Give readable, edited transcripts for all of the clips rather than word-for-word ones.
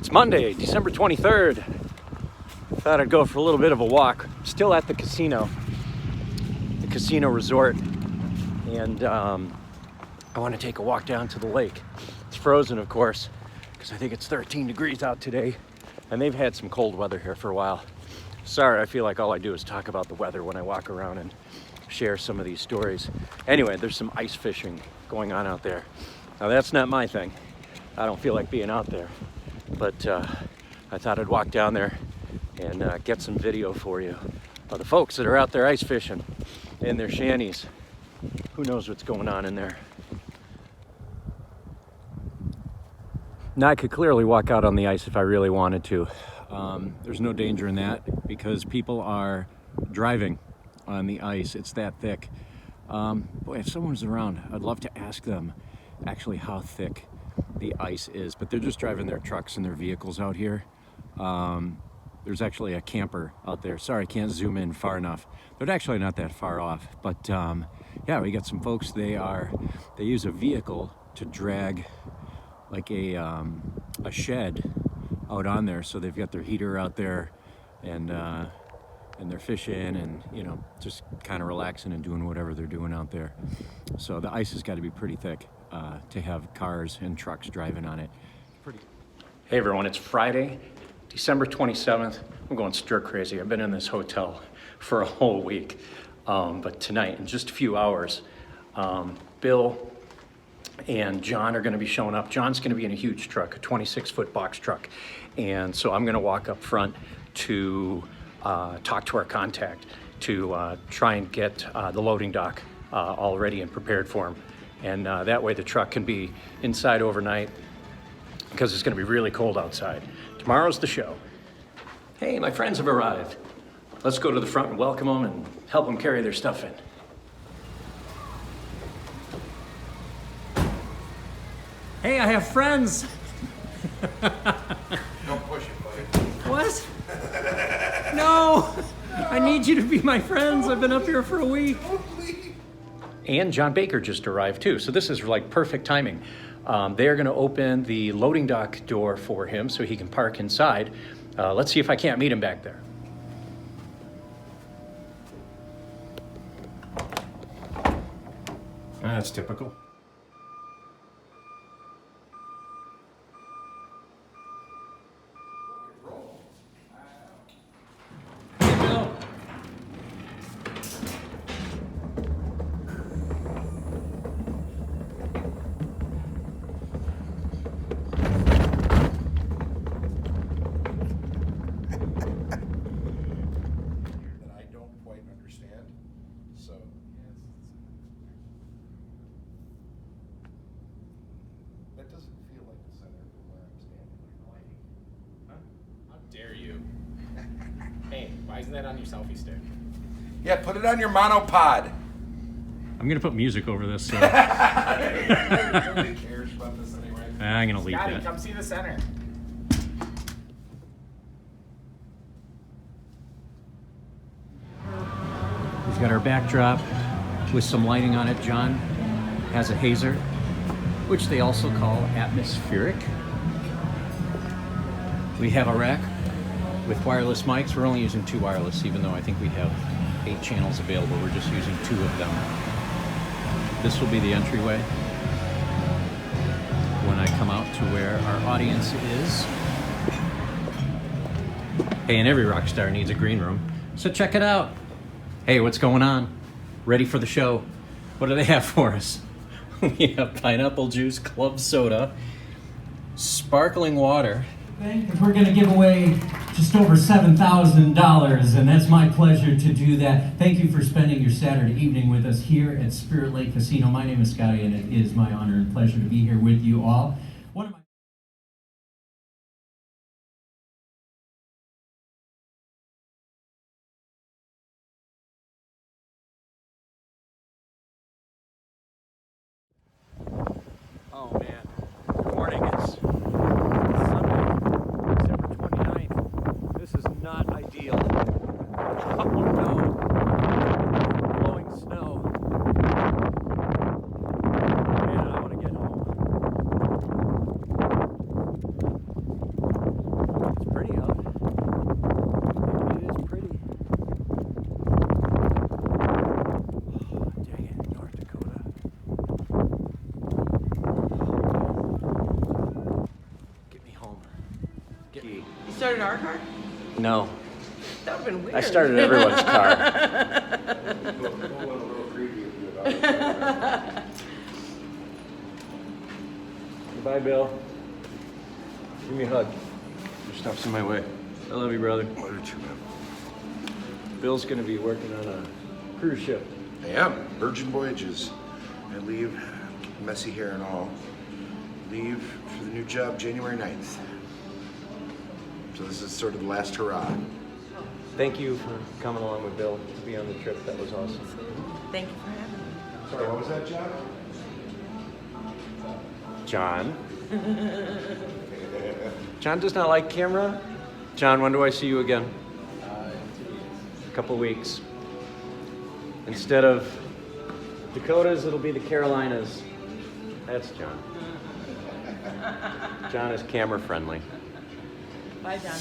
It's Monday, December 23rd. Thought I'd go for a little bit of a walk. Still at the casino resort, and I want to take a walk down to the lake. It's frozen, of course, because I think it's 13 degrees out today, and they've had some cold weather here for a while. Sorry, I feel like all I do is talk about the weather when I walk around and share some of these stories. Anyway, there's some ice fishing going on out there. Now, that's not my thing. I don't feel like being out there, but I thought I'd walk down there and get some video for you of the folks that are out there ice fishing in their shanties. Who knows what's going on in there? Now, I could clearly walk out on the ice if I really wanted to. There's no danger in that because people are driving on the ice. It's that thick. Boy, if someone's around, I'd love to ask them actually how thick the ice is, but they're just driving their trucks and their vehicles out here. There's actually a camper out there. Sorry, I can't zoom in far enough. They're actually not that far off, but yeah, we got some folks. They use a vehicle to drag like a shed out on there. So they've got their heater out there, and they're fishing and, you know, just kind of relaxing and doing whatever they're doing out there. So the ice has got to be pretty thick to have cars and trucks driving on it. Hey everyone, it's Friday, December 27th. I'm going stir crazy. I've been in this hotel for a whole week. But tonight, in just a few hours, Bill and John are going to be showing up. John's going to be in a huge truck, a 26-foot box truck. And so I'm going to walk up front to talk to our contact to try and get the loading dock all ready and prepared for him. And that way the truck can be inside overnight because it's going to be really cold outside. Tomorrow's the show. Hey, my friends have arrived. Let's go to the front and welcome them and help them carry their stuff in. Hey, I have friends. Don't push it, buddy. What? No, I need you to be my friends. I've been up here for a week. And John Baker just arrived too, so this is like perfect timing. They are going to open the loading dock door for him so he can park inside. Let's see if I can't meet him back there. That's typical. Hey, Bill. That I don't quite understand, so. That doesn't feel like the center of where I'm standing. Huh? How dare you? Hey, why isn't that on your selfie stick? Yeah, put it on your monopod. I'm going to put music over this. So. Nobody cares about this anyway. I'm going to leave Scotty, that. come see the center. We've got our backdrop with some lighting on it. John has a hazer, which they also call atmospheric. We have a rack with wireless mics. We're only using 2 wireless, even though I think we have 8 channels available. We're just using 2 of them. This will be the entryway when I come out to where our audience is. Hey, and every rock star needs a green room, so check it out. Hey, what's going on? Ready for the show? What do they have for us? We have pineapple juice, club soda, sparkling water. We're going to give away just over $7,000, and that's my pleasure to do that. Thank you for spending your Saturday evening with us here at Spirit Lake Casino. My name is Scotty, and it is my honor and pleasure to be here with you all. One of my Oh man, good morning. It's Sunday, December 29th. This is not ideal. Oh no, blowing snow. Man, I want to get home. started our car? No, That would've been weird. I started everyone's car. We'll want a little preview about it. Bye, Bill. Give me a hug. Your stuff's in my way. I love you, brother. What are you, man? Bill's gonna be working on a cruise ship. I am. Virgin Voyages. I leave, messy hair and all. Leave for the new job January 9th. So this is sort of the last hurrah. Thank you for coming along with Bill to be on the trip. That was awesome. Thank you for having me. Sorry, what was that, John? John. John does not like camera. John, when do I see you again? A couple weeks. Instead of Dakotas, it'll be the Carolinas. That's John. John is camera friendly. Bye, John.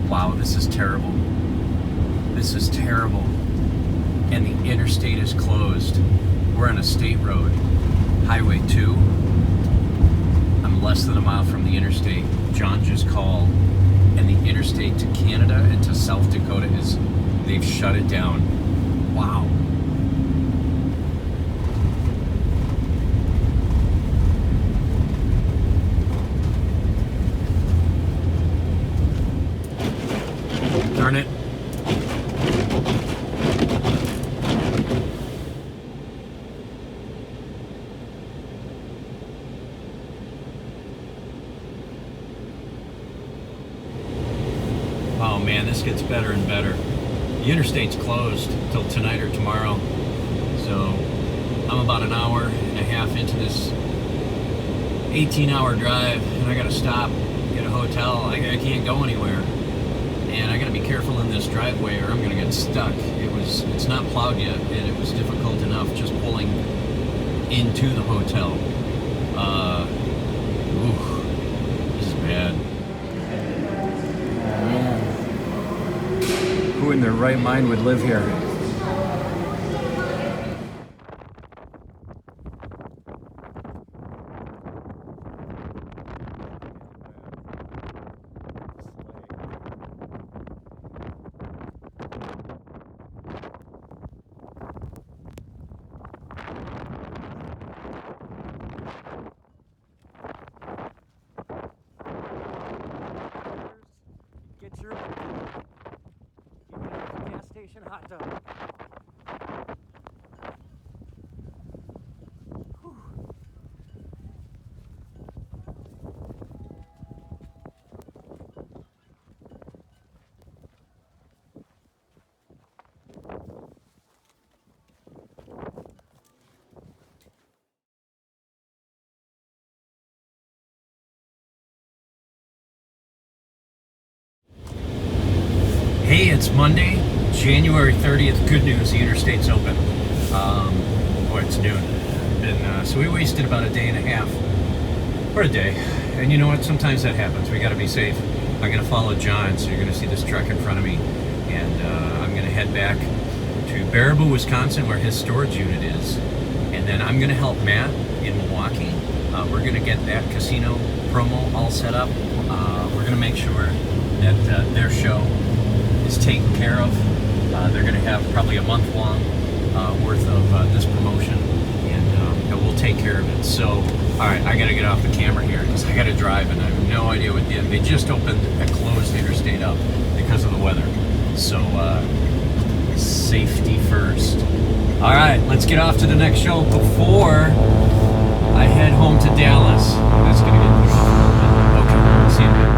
Wow, this is terrible. This is terrible. And the interstate is closed. We're on a state road, Highway 2. I'm less than a mile from the interstate. John just called, and the interstate to Canada and to South Dakota they've shut it down. Wow. Darn it. Oh man, this gets better and better. The interstate's closed till tonight or tomorrow. So I'm about an hour and a half into this 18-hour drive, and I gotta stop, get a hotel. I can't go anywhere. And I gotta be careful in this driveway or I'm gonna get stuck. It's not plowed yet, and it was difficult enough just pulling into the hotel. This is bad. Who in their right mind would live here? Get your gas station hot dog. Hey, it's Monday, January 30th. Good news, the interstate's open. Boy, it's noon. So we wasted about a day and a half, or a day. And you know what? Sometimes that happens. We got to be safe. I'm going to follow John, so you're going to see this truck in front of me. And I'm going to head back to Baraboo, Wisconsin, where his storage unit is. And then I'm going to help Matt in Milwaukee. We're going to get that casino promo all set up. We're going to make sure that their show is taken care of. They're going to have probably a month long worth of this promotion, and we'll take care of it. So, all right, I got to get off the camera here because I got to drive, and I have no idea what they just opened a closed interstate up because of the weather. So, safety first. All right, let's get off to the next show before I head home to Dallas. That's gonna get pushed off a little bit. Okay, see you in a bit.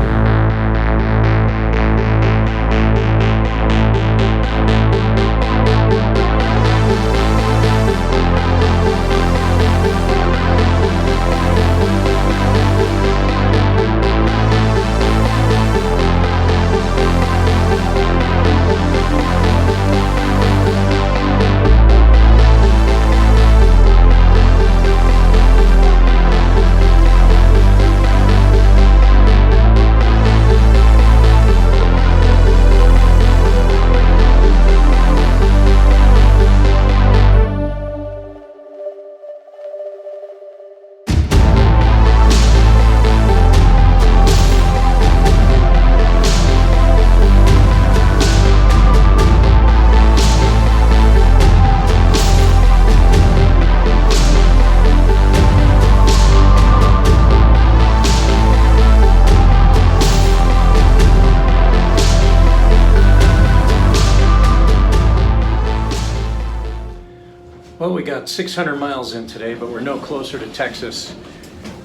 Well, we got 600 miles in today, but we're no closer to Texas.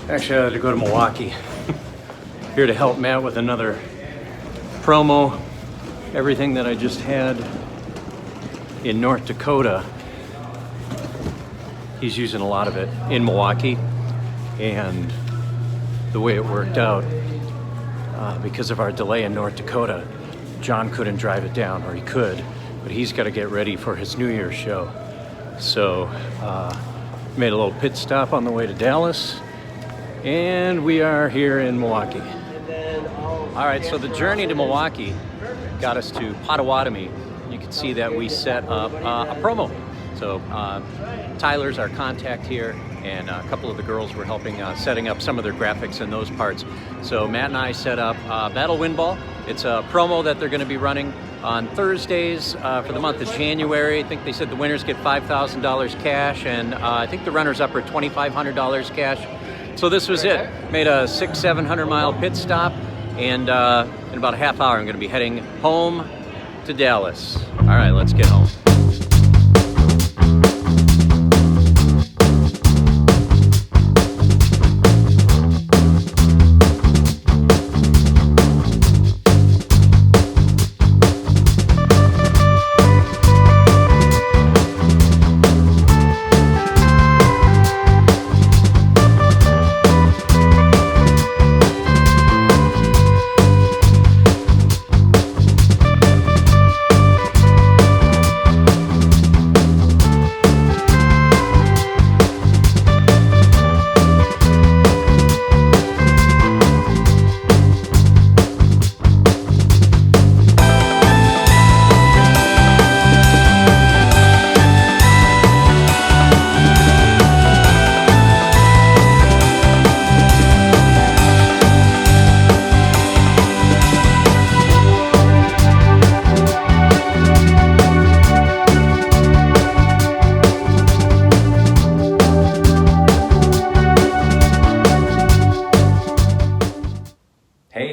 Actually, I had to go to Milwaukee. Here to help Matt with another promo. Everything that I just had in North Dakota, he's using a lot of it in Milwaukee. And the way it worked out, because of our delay in North Dakota, John couldn't drive it down, or he could, but he's got to get ready for his New Year's show. So, made a little pit stop on the way to Dallas, and we are here in Milwaukee. All right, so the journey to Milwaukee got us to Potawatomi. You can see that we set up a promo. So Tyler's our contact here, and a couple of the girls were helping setting up some of their graphics and those parts. So Matt and I set up Battle Win Ball. It's a promo that they're going to be running on Thursdays for the month of January. I think they said the winners get $5,000 cash, and I think the runners-up are $2,500 cash. So this was it. Made a 600-700 mile pit stop, and in about a half hour I'm going to be heading home to Dallas. All right, let's get home.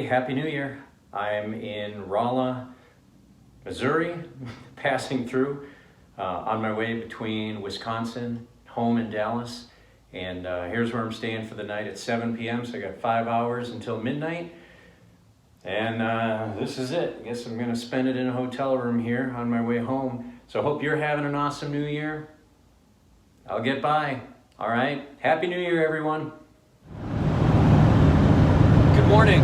Happy New Year. I'm in Rolla, Missouri, passing through on my way between Wisconsin, home in Dallas, and here's where I'm staying for the night at 7 p.m. So I got 5 hours until midnight, and this is it. I guess I'm gonna spend it in a hotel room here on my way home. So I hope you're having an awesome New Year. I'll get by. All right. Happy New Year, everyone. Good morning.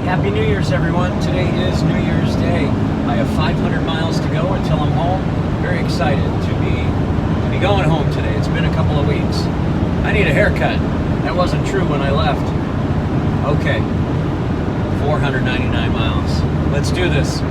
Happy New Year's, everyone. Today is New Year's Day. I have 500 miles to go until I'm home. Very excited to be going home today. It's been a couple of weeks. I need a haircut. That wasn't true when I left. Okay, 499 miles. Let's do this.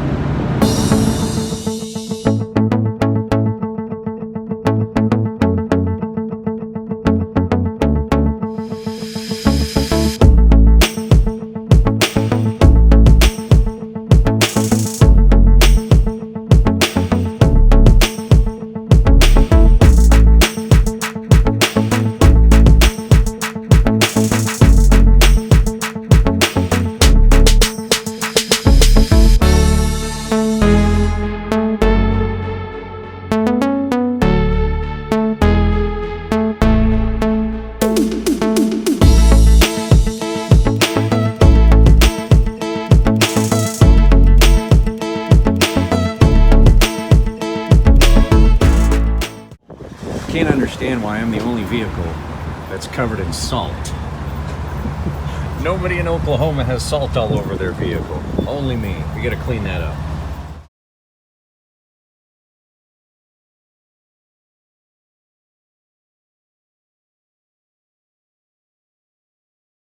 vehicle that's covered in salt. Nobody in Oklahoma has salt all over their vehicle. Only me. We gotta clean that up.